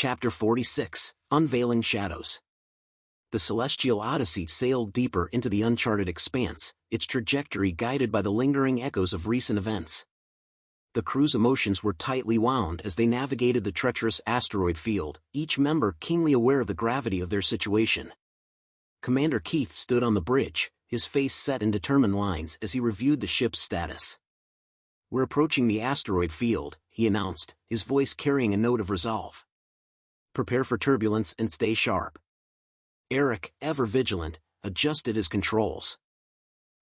Chapter 46, Unveiling Shadows. The Celestial Odyssey sailed deeper into the uncharted expanse, its trajectory guided by the lingering echoes of recent events. The crew's emotions were tightly wound as they navigated the treacherous asteroid field, each member keenly aware of the gravity of their situation. Commander Keith stood on the bridge, his face set in determined lines as he reviewed the ship's status. "We're approaching the asteroid field," he announced, his voice carrying a note of resolve. "Prepare for turbulence and stay sharp." Eric, ever vigilant, adjusted his controls.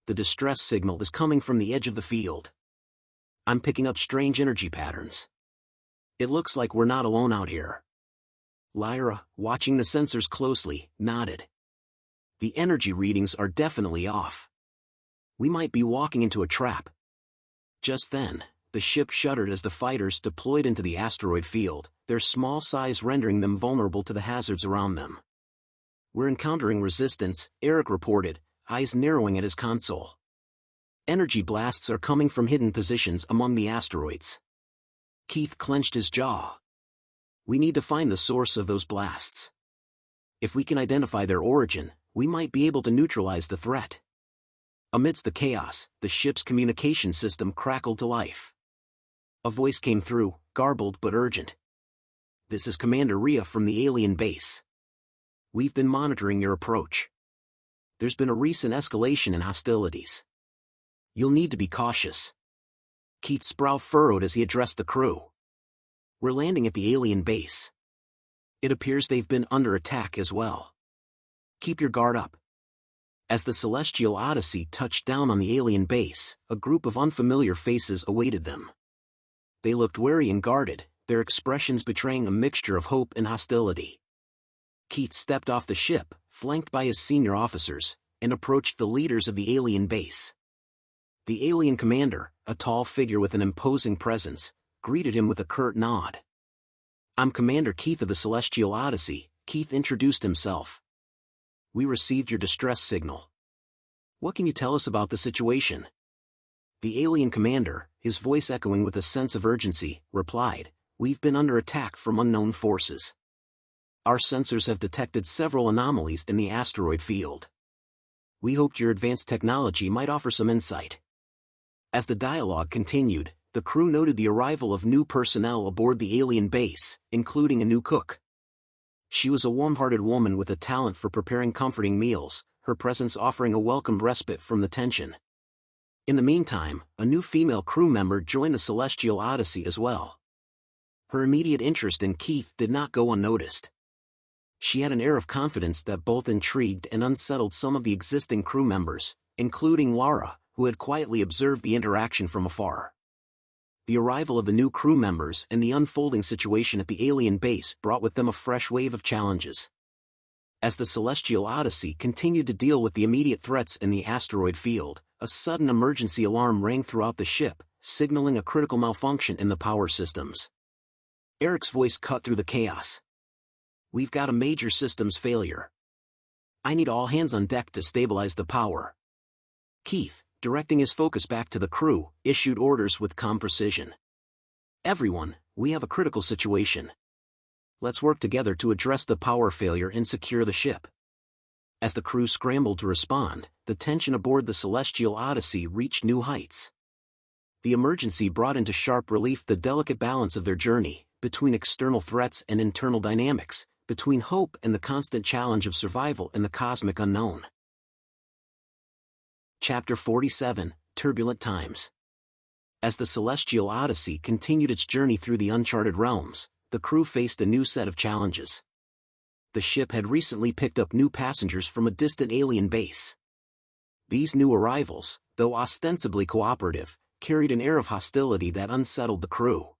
"The distress signal is coming from the edge of the field. I'm picking up strange energy patterns. It looks like we're not alone out here." Lara, watching the sensors closely, nodded. "The energy readings are definitely off. We might be walking into a trap." Just then, the ship shuddered as the fighters deployed into the asteroid field, their small size rendering them vulnerable to the hazards around them. "We're encountering resistance," Eric reported, eyes narrowing at his console. "Energy blasts are coming from hidden positions among the asteroids." Keith clenched his jaw. "We need to find the source of those blasts. If we can identify their origin, we might be able to neutralize the threat." Amidst the chaos, the ship's communication system crackled to life. A voice came through, garbled but urgent. "This is Commander Rhea from the alien base. We've been monitoring your approach. There's been a recent escalation in hostilities. You'll need to be cautious." Keith's brow furrowed as he addressed the crew. "We're landing at the alien base. It appears they've been under attack as well. Keep your guard up." As the Celestial Odyssey touched down on the alien base, a group of unfamiliar faces awaited them. They looked wary and guarded, their expressions betraying a mixture of hope and hostility. Keith stepped off the ship, flanked by his senior officers, and approached the leaders of the alien base. The alien commander, a tall figure with an imposing presence, greeted him with a curt nod. "I'm Commander Keith of the Celestial Odyssey," Keith introduced himself. "We received your distress signal. What can you tell us about the situation?" The alien commander, his voice echoing with a sense of urgency, replied, "We've been under attack from unknown forces. Our sensors have detected several anomalies in the asteroid field. We hoped your advanced technology might offer some insight." As the dialogue continued, the crew noted the arrival of new personnel aboard the alien base, including a new cook. She was a warm-hearted woman with a talent for preparing comforting meals, her presence offering a welcome respite from the tension. In the meantime, a new female crew member joined the Celestial Odyssey as well. Her immediate interest in Keith did not go unnoticed. She had an air of confidence that both intrigued and unsettled some of the existing crew members, including Lara, who had quietly observed the interaction from afar. The arrival of the new crew members and the unfolding situation at the alien base brought with them a fresh wave of challenges. As the Celestial Odyssey continued to deal with the immediate threats in the asteroid field, a sudden emergency alarm rang throughout the ship, signaling a critical malfunction in the power systems. Eric's voice cut through the chaos. "We've got a major systems failure. I need all hands on deck to stabilize the power." Keith, directing his focus back to the crew, issued orders with calm precision. "Everyone, we have a critical situation. Let's work together to address the power failure and secure the ship." As the crew scrambled to respond, the tension aboard the Celestial Odyssey reached new heights. The emergency brought into sharp relief the delicate balance of their journey, between external threats and internal dynamics, between hope and the constant challenge of survival in the cosmic unknown. Chapter 47, Turbulent Times. As the Celestial Odyssey continued its journey through the uncharted realms, the crew faced a new set of challenges. The ship had recently picked up new passengers from a distant alien base. These new arrivals, though ostensibly cooperative, carried an air of hostility that unsettled the crew.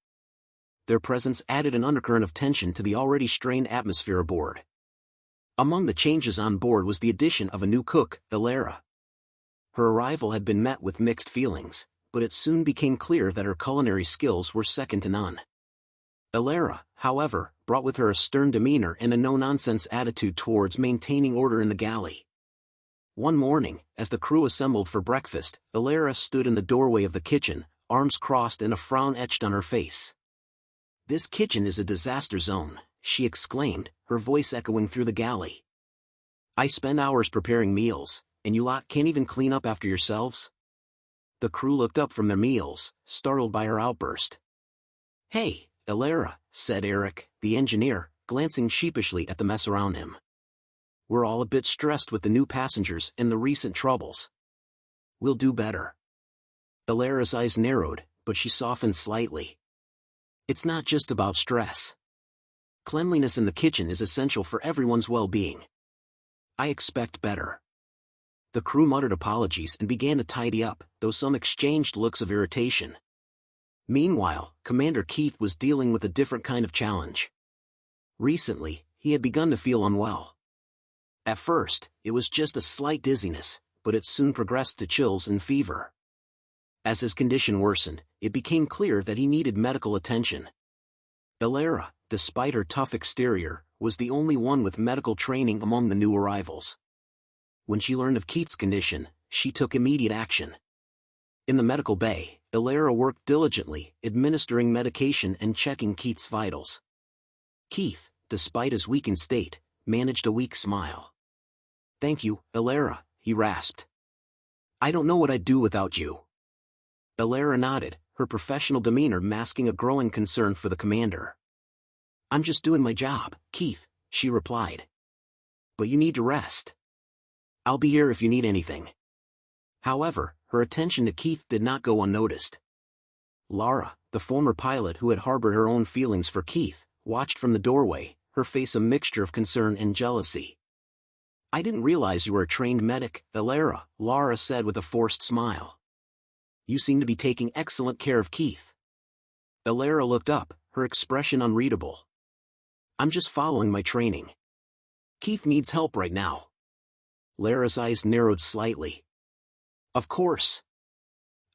Their presence added an undercurrent of tension to the already strained atmosphere aboard. Among the changes on board was the addition of a new cook, Elara. Her arrival had been met with mixed feelings, but it soon became clear that her culinary skills were second to none. Elara, however, brought with her a stern demeanor and a no-nonsense attitude towards maintaining order in the galley. One morning, as the crew assembled for breakfast, Elara stood in the doorway of the kitchen, arms crossed and a frown etched on her face. "This kitchen is a disaster zone," she exclaimed, her voice echoing through the galley. I spend hours preparing meals, and you lot can't even clean up after yourselves? The crew looked up from their meals, startled by her outburst. Hey, Elara, said Eric, the engineer, glancing sheepishly at the mess around him. We're all a bit stressed with the new passengers and the recent troubles. We'll do better. Elara's eyes narrowed, but she softened slightly. It's not just about stress. Cleanliness in the kitchen is essential for everyone's well-being. I expect better. The crew muttered apologies and began to tidy up, though some exchanged looks of irritation. Meanwhile, Commander Keith was dealing with a different kind of challenge. Recently, he had begun to feel unwell. At first, it was just a slight dizziness, but it soon progressed to chills and fever. As his condition worsened, it became clear that he needed medical attention. Elara, despite her tough exterior, was the only one with medical training among the new arrivals. When she learned of Keith's condition, she took immediate action. In the medical bay, Elara worked diligently, administering medication and checking Keith's vitals. Keith, despite his weakened state, managed a weak smile. Thank you, Elara, he rasped. I don't know what I'd do without you. Elara nodded, her professional demeanor masking a growing concern for the commander. I'm just doing my job, Keith, she replied. But you need to rest. I'll be here if you need anything. However, her attention to Keith did not go unnoticed. Lara, the former pilot who had harbored her own feelings for Keith, watched from the doorway, her face a mixture of concern and jealousy. I didn't realize you were a trained medic, Elara, Lara said with a forced smile. You seem to be taking excellent care of Keith. Elara looked up, her expression unreadable. I'm just following my training. Keith needs help right now. Lara's eyes narrowed slightly. Of course.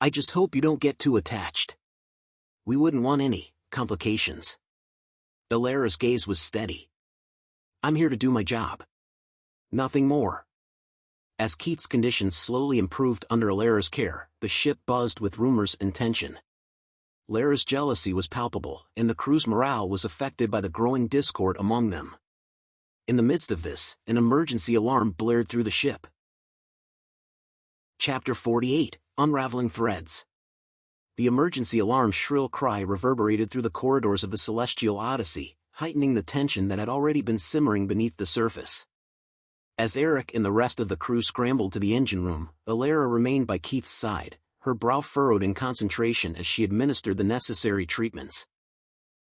I just hope you don't get too attached. We wouldn't want any complications. Elara's gaze was steady. I'm here to do my job. Nothing more. As Keith's condition slowly improved under Elara's care, the ship buzzed with rumors and tension. Lara's jealousy was palpable, and the crew's morale was affected by the growing discord among them. In the midst of this, an emergency alarm blared through the ship. Chapter 48, Unraveling Threads. The emergency alarm's shrill cry reverberated through the corridors of the Celestial Odyssey, heightening the tension that had already been simmering beneath the surface. As Eric and the rest of the crew scrambled to the engine room, Elara remained by Keith's side, her brow furrowed in concentration as she administered the necessary treatments.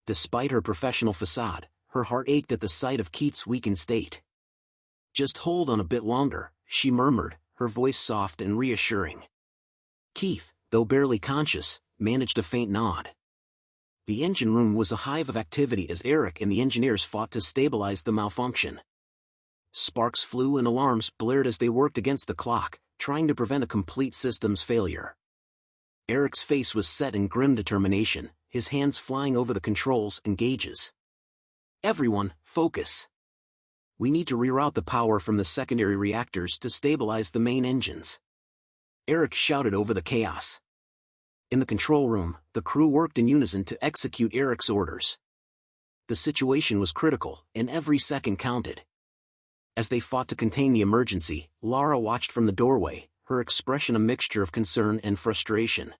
Despite her professional facade, her heart ached at the sight of Keith's weakened state. Just hold on a bit longer, she murmured, her voice soft and reassuring. Keith, though barely conscious, managed a faint nod. The engine room was a hive of activity as Eric and the engineers fought to stabilize the malfunction. Sparks flew and alarms blared as they worked against the clock, trying to prevent a complete systems failure. Eric's face was set in grim determination, his hands flying over the controls and gauges. Everyone, focus. We need to reroute the power from the secondary reactors to stabilize the main engines. Eric shouted over the chaos. In the control room, the crew worked in unison to execute Eric's orders. The situation was critical, and every second counted. As they fought to contain the emergency, Lara watched from the doorway, her expression a mixture of concern and frustration.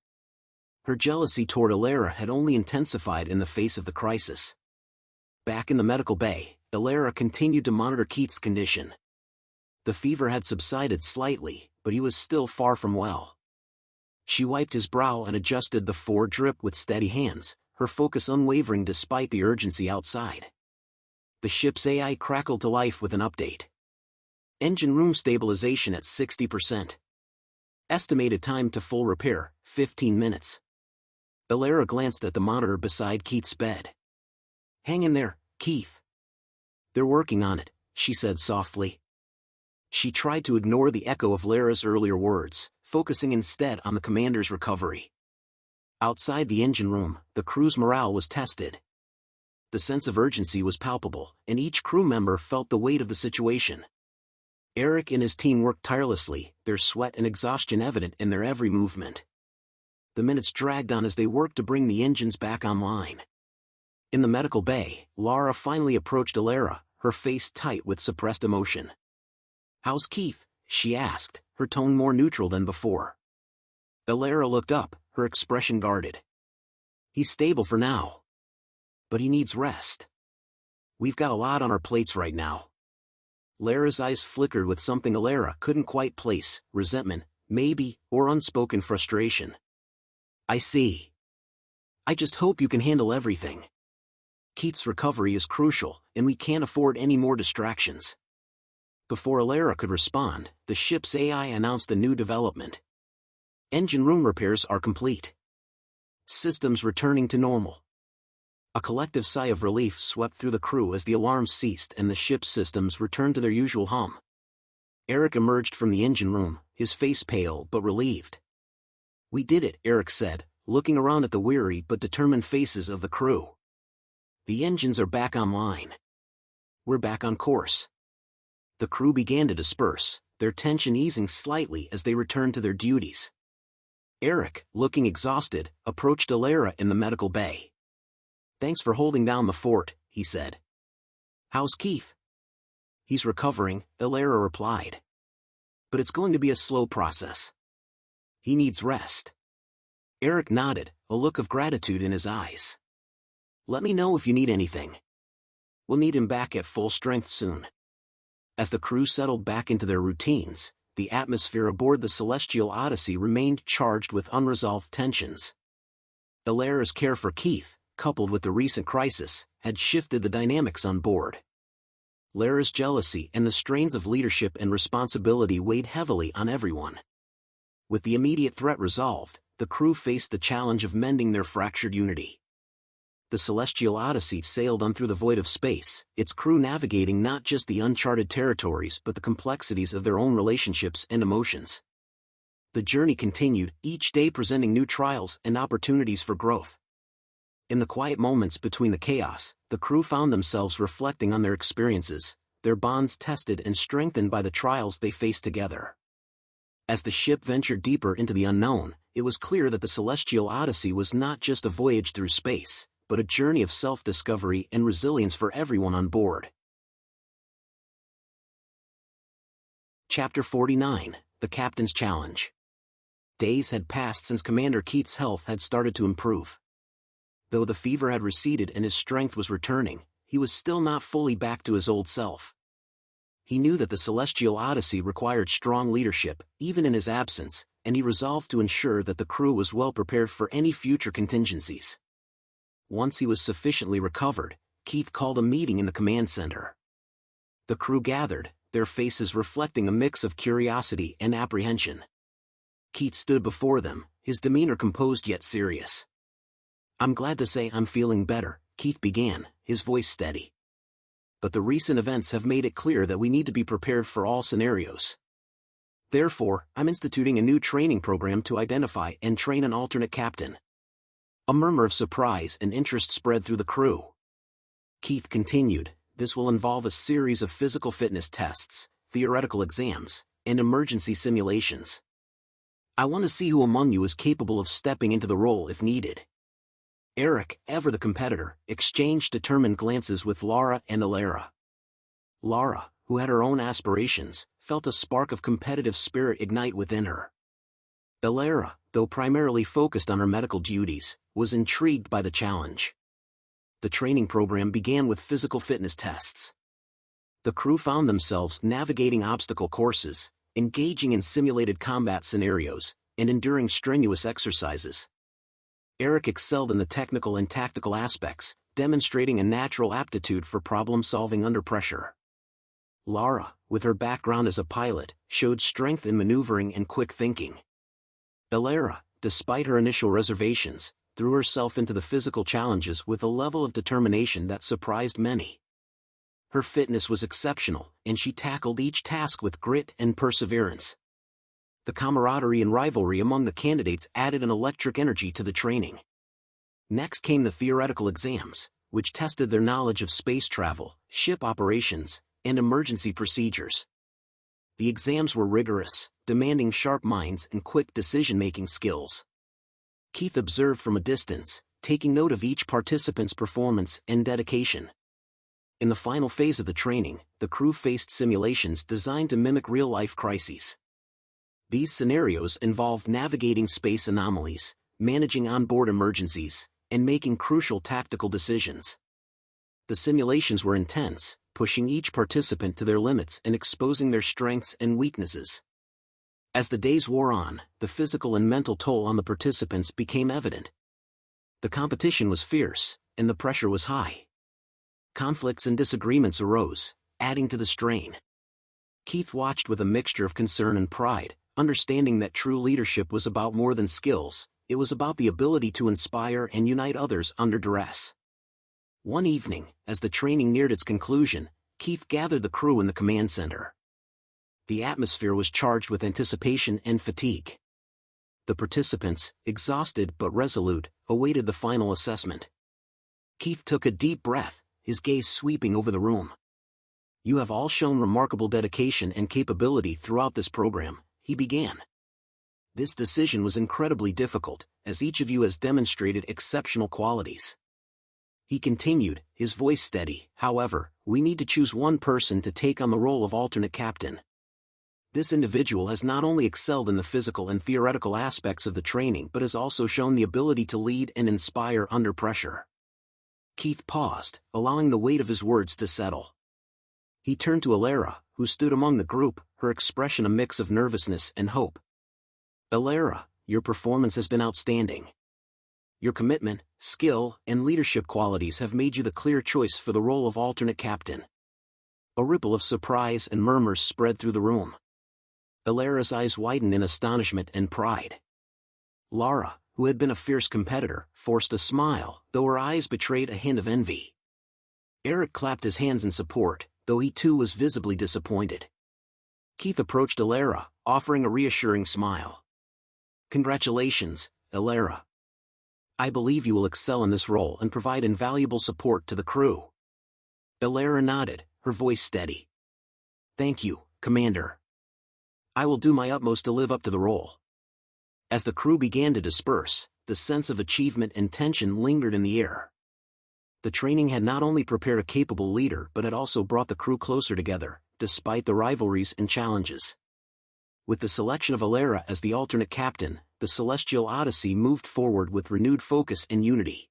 Her jealousy toward Elara had only intensified in the face of the crisis. Back in the medical bay, Elara continued to monitor Keith's condition. The fever had subsided slightly, but he was still far from well. She wiped his brow and adjusted the drip with steady hands, her focus unwavering despite the urgency outside. The ship's AI crackled to life with an update. Engine room stabilization at 60%. Estimated time to full repair, 15 minutes. Elara glanced at the monitor beside Keith's bed. Hang in there, Keith. They're working on it, she said softly. She tried to ignore the echo of Lara's earlier words, focusing instead on the commander's recovery. Outside the engine room, the crew's morale was tested. The sense of urgency was palpable, and each crew member felt the weight of the situation. Eric and his team worked tirelessly, their sweat and exhaustion evident in their every movement. The minutes dragged on as they worked to bring the engines back online. In the medical bay, Lara finally approached Elara, her face tight with suppressed emotion. "How's Keith?" she asked, her tone more neutral than before. Elara looked up, her expression guarded. "He's stable for now. But he needs rest. We've got a lot on our plates right now." Lara's eyes flickered with something Elara couldn't quite place, resentment, maybe, or unspoken frustration. "I see. I just hope you can handle everything. Keith's recovery is crucial, and we can't afford any more distractions." Before Elara could respond, the ship's AI announced a new development. "Engine room repairs are complete. Systems returning to normal." A collective sigh of relief swept through the crew as the alarms ceased and the ship's systems returned to their usual hum. Eric emerged from the engine room, his face pale but relieved. "We did it," Eric said, looking around at the weary but determined faces of the crew. "The engines are back online. We're back on course." The crew began to disperse, their tension easing slightly as they returned to their duties. Eric, looking exhausted, approached Elara in the medical bay. "Thanks for holding down the fort," he said. "How's Keith?" "He's recovering," Elara replied. "But it's going to be a slow process. He needs rest." Eric nodded, a look of gratitude in his eyes. "Let me know if you need anything. We'll need him back at full strength soon." As the crew settled back into their routines, the atmosphere aboard the Celestial Odyssey remained charged with unresolved tensions. Elara's care for Keith, coupled with the recent crisis, had shifted the dynamics on board. Lara's jealousy and the strains of leadership and responsibility weighed heavily on everyone. With the immediate threat resolved, the crew faced the challenge of mending their fractured unity. The Celestial Odyssey sailed on through the void of space, its crew navigating not just the uncharted territories but the complexities of their own relationships and emotions. The journey continued, each day presenting new trials and opportunities for growth. In the quiet moments between the chaos, the crew found themselves reflecting on their experiences, their bonds tested and strengthened by the trials they faced together. As the ship ventured deeper into the unknown, it was clear that the Celestial Odyssey was not just a voyage through space, but a journey of self-discovery and resilience for everyone on board. Chapter 49, The Captain's Challenge. Days had passed since Commander Keith's health had started to improve. Though the fever had receded and his strength was returning, he was still not fully back to his old self. He knew that the Celestial Odyssey required strong leadership, even in his absence, and he resolved to ensure that the crew was well prepared for any future contingencies. Once he was sufficiently recovered, Keith called a meeting in the command center. The crew gathered, their faces reflecting a mix of curiosity and apprehension. Keith stood before them, his demeanor composed yet serious. "I'm glad to say I'm feeling better," Keith began, his voice steady. "But the recent events have made it clear that we need to be prepared for all scenarios. Therefore, I'm instituting a new training program to identify and train an alternate captain." A murmur of surprise and interest spread through the crew. Keith continued, "This will involve a series of physical fitness tests, theoretical exams, and emergency simulations. I want to see who among you is capable of stepping into the role if needed." Eric, ever the competitor, exchanged determined glances with Lara and Elara. Lara, who had her own aspirations, felt a spark of competitive spirit ignite within her. Elara, though primarily focused on her medical duties, was intrigued by the challenge. The training program began with physical fitness tests. The crew found themselves navigating obstacle courses, engaging in simulated combat scenarios, and enduring strenuous exercises. Eric excelled in the technical and tactical aspects, demonstrating a natural aptitude for problem-solving under pressure. Lara, with her background as a pilot, showed strength in maneuvering and quick thinking. Elara, despite her initial reservations, threw herself into the physical challenges with a level of determination that surprised many. Her fitness was exceptional, and she tackled each task with grit and perseverance. The camaraderie and rivalry among the candidates added an electric energy to the training. Next came the theoretical exams, which tested their knowledge of space travel, ship operations, and emergency procedures. The exams were rigorous, demanding sharp minds and quick decision-making skills. Keith observed from a distance, taking note of each participant's performance and dedication. In the final phase of the training, the crew faced simulations designed to mimic real-life crises. These scenarios involved navigating space anomalies, managing onboard emergencies, and making crucial tactical decisions. The simulations were intense, pushing each participant to their limits and exposing their strengths and weaknesses. As the days wore on, the physical and mental toll on the participants became evident. The competition was fierce, and the pressure was high. Conflicts and disagreements arose, adding to the strain. Keith watched with a mixture of concern and pride, understanding that true leadership was about more than skills, it was about the ability to inspire and unite others under duress. One evening, as the training neared its conclusion, Keith gathered the crew in the command center. The atmosphere was charged with anticipation and fatigue. The participants, exhausted but resolute, awaited the final assessment. Keith took a deep breath, his gaze sweeping over the room. "You have all shown remarkable dedication and capability throughout this program," he began. "This decision was incredibly difficult, as each of you has demonstrated exceptional qualities." He continued, his voice steady. "However, we need to choose one person to take on the role of alternate captain. This individual has not only excelled in the physical and theoretical aspects of the training but has also shown the ability to lead and inspire under pressure." Keith paused, allowing the weight of his words to settle. He turned to Elara, who stood among the group, her expression a mix of nervousness and hope. "Elara, your performance has been outstanding. Your commitment, skill, and leadership qualities have made you the clear choice for the role of alternate captain." A ripple of surprise and murmurs spread through the room. Elara's eyes widened in astonishment and pride. Lara, who had been a fierce competitor, forced a smile, though her eyes betrayed a hint of envy. Eric clapped his hands in support, though he too was visibly disappointed. Keith approached Elara, offering a reassuring smile. "Congratulations, Elara. I believe you will excel in this role and provide invaluable support to the crew." Elara nodded, her voice steady. "Thank you, Commander. I will do my utmost to live up to the role." As the crew began to disperse, the sense of achievement and tension lingered in the air. The training had not only prepared a capable leader but had also brought the crew closer together, despite the rivalries and challenges. With the selection of Elara as the alternate captain, the Celestial Odyssey moved forward with renewed focus and unity.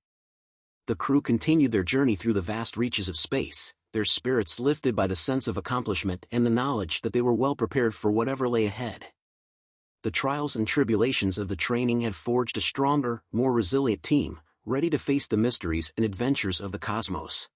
The crew continued their journey through the vast reaches of space, their spirits lifted by the sense of accomplishment and the knowledge that they were well prepared for whatever lay ahead. The trials and tribulations of the training had forged a stronger, more resilient team, ready to face the mysteries and adventures of the cosmos.